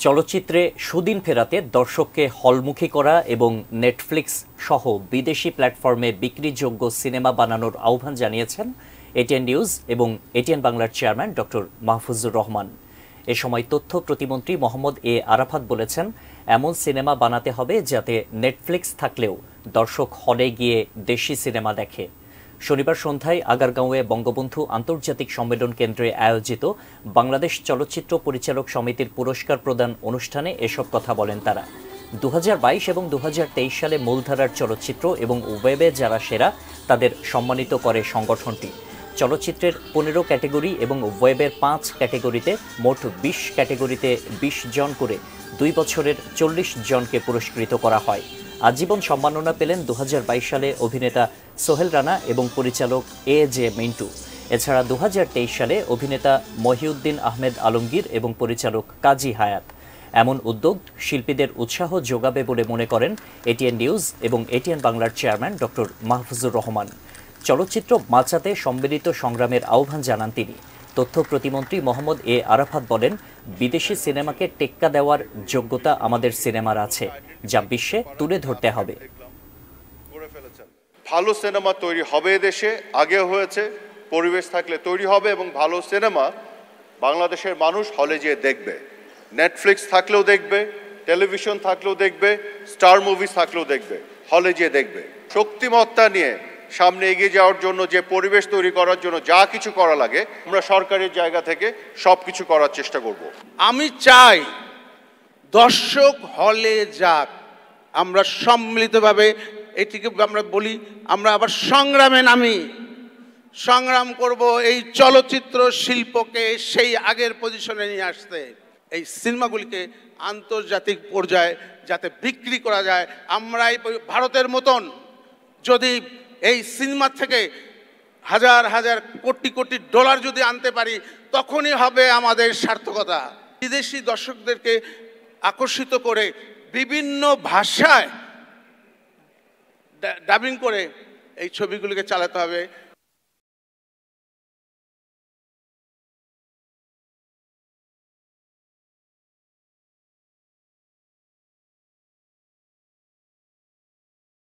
চলচ্চিত্রে সুদিন ফেরাতে দর্শককে হলমুখী করা এবং নেটফ্লিক্স সহ বিদেশি প্ল্যাটফর্মে বিক্রিযোগ্য সিনেমা বানানোর আহ্বান জানিয়েছেন এটিএন নিউজ এবং এটিএন বাংলার চেয়ারম্যান ডক্টর মাহফুজুর রহমান। এ সময় তথ্য প্রতিমন্ত্রী মোহাম্মদ এ আরাফাত বলেছেন, এমন সিনেমা বানাতে হবে যাতে নেটফ্লিক্স থাকলেও দর্শক হলে গিয়ে দেশি সিনেমা দেখে। শনিবার সন্ধ্যায় আগারগাঁওয়ে বঙ্গবন্ধু আন্তর্জাতিক সম্মেলন কেন্দ্রে আয়োজিত বাংলাদেশ চলচ্চিত্র পরিচালক সমিতির পুরস্কার প্রদান অনুষ্ঠানে এসব কথা বলেন তারা। 2022 এবং 2023 সালে মূলধারার চলচ্চিত্র এবং ওয়েবে যারা সেরা তাদের সম্মানিত করে সংগঠনটি। চলচ্চিত্রের 15 ক্যাটেগরি এবং ওয়েবের 5 ক্যাটেগরিতে মোট 20 ক্যাটেগরিতে 20 জন করে 2 বছরের 40 জনকে পুরস্কৃত করা হয়। আজীবন সম্মাননা পেলেন 2022 সালে অভিনেতা সোহেল রানা এবং পরিচালক এ.জে. মিন্টু। এছাড়া 2023 সালে অভিনেতা মহিউদ্দিন আহমেদ আলমগীর এবং পরিচালক কাজী হায়াত। এমন উদ্যোগ শিল্পীদের উৎসাহ যোগাবে বলে মনে করেন এটিএন নিউজ এবং এটিএন বাংলার চেয়ারম্যান ডক্টর মাহফুজুর রহমান। চলচ্চিত্র বাঁচাতে সম্মিলিত সংগ্রামের আহ্বান জানান তিনি। তথ্য প্রতিমন্ত্রী মোহাম্মদ এ আরাফাত বলেন, বিদেশি সিনেমাকে টেক্কা দেওয়ার যোগ্যতা আমাদের সিনেমার আছে, যা বিশ্বে তুলে ধরতে হবে। ভালো সিনেমা তৈরি হবে দেশে, আগে হয়েছে, পরিবেশ থাকলে তৈরি হবে এবং ভালো সিনেমা বাংলাদেশের মানুষ হলে যেয়ে দেখবে। নেটফ্লিক্স থাকলেও দেখবে, টেলিভিশন থাকলেও দেখবে, স্টার মুভিজ থাকলেও দেখবে, হলে যেয়ে দেখবে। শক্তিমত্তা নিয়ে সামনে এগিয়ে যাওয়ার জন্য যে পরিবেশ তৈরি করার জন্য যা কিছু করা লাগে আমরা সরকারের জায়গা থেকে সব কিছু করার চেষ্টা করব। আমি চাই দর্শক হলে যাক, আমরা সম্মিলিতভাবে এটিকে আমরা বলি, আমরা আবার সংগ্রামে নামি, সংগ্রাম করব এই চলচ্চিত্র শিল্পকে সেই আগের পজিশনে নিয়ে আসতে, এই সিনেমাগুলিকে আন্তর্জাতিক পর্যায়ে যাতে বিক্রি করা যায়। আমরা এই ভারতের মতন যদি এই সিনেমা থেকে হাজার হাজার কোটি কোটি ডলার যদি আনতে পারি, তখনই হবে আমাদের সার্থকতা। বিদেশি দর্শকদেরকে আকর্ষিত করে বিভিন্ন ভাষায় ডাবিং করে এই ছবিগুলিকে চালাতে হবে।